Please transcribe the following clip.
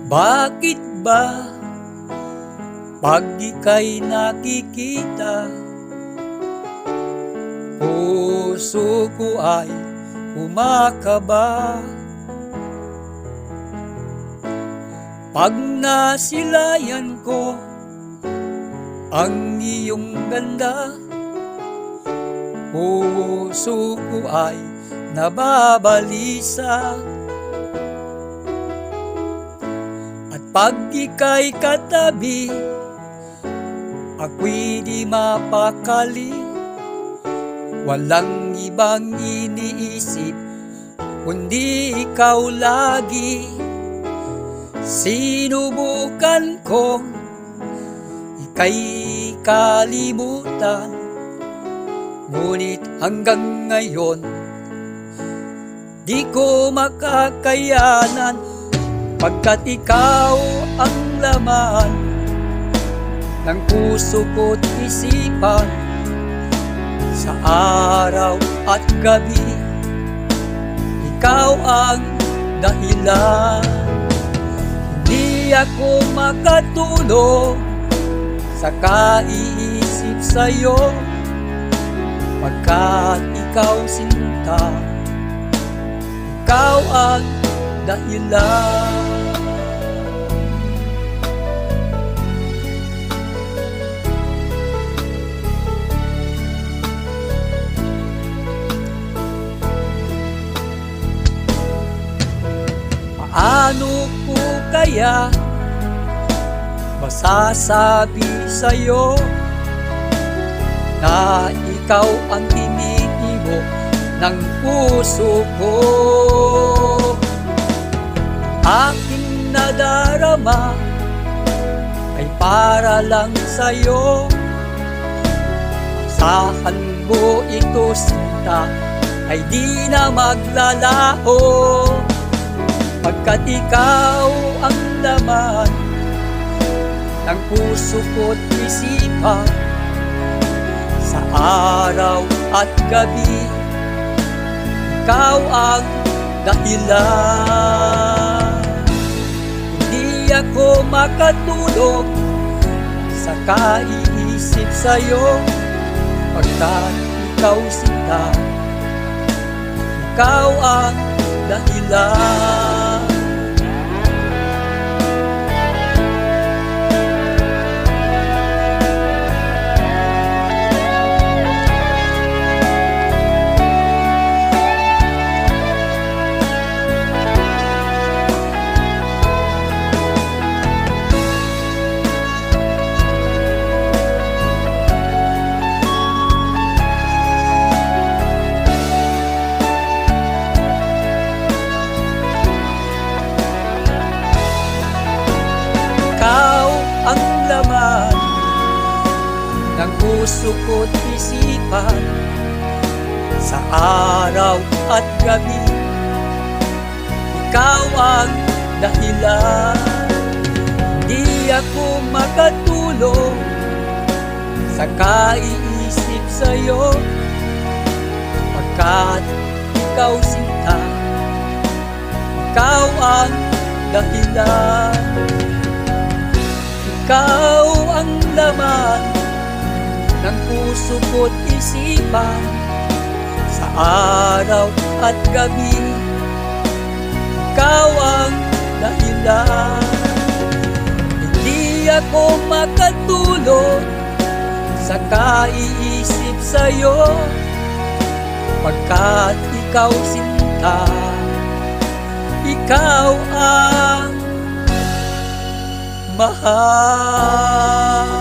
Bakit ba pag ika'y nakikita, puso ko ay kumakaba? Pag nasilayan ko ang iyong ganda, puso ko ay nababalisa. At pag ika'y katabi, ako'y di mapakali. Walang ibang iniisip kundi ikaw lagi. Sinubukan ko ika'y kalimutan, ngunit hanggang ngayon di ko makakayanan, pagkat ikaw ang laman ng puso ko't isipan. Sa araw at gabi, ikaw ang dahilan. Hindi ako makatulog sa kaiisip sa'yo, pagkat ikaw sinta, ikaw ang dahilan. Paano ko kaya masasabi sa'yo na ikaw ang tinitibok ng puso ko? Aking nadarama ay para lang sa'yo. Asahan mo ito, sinta, ay di na maglalaho, pagkat ikaw ang laman ng puso ko't isipan. Sa araw at gabi, ikaw ang dahilan. Hindi ako makatulog sa kaiisip sa'yo, pagkat ikaw sinta, ikaw ang dahilan. Ikaw ang laman ng puso ko't isipan. Sa araw at gabi, ikaw ang dahilan. Di ako makatulog sa kaiisip sa'yo, pagkat ikaw sinta, ikaw ang dahilan. Ikaw ang laman ng puso ko't isipan. Sa araw at gabi, ikaw ang dahilan. Hindi ako makatulog sa kaiisip sa'yo, pagkat ikaw sinta, ikaw ang mahal.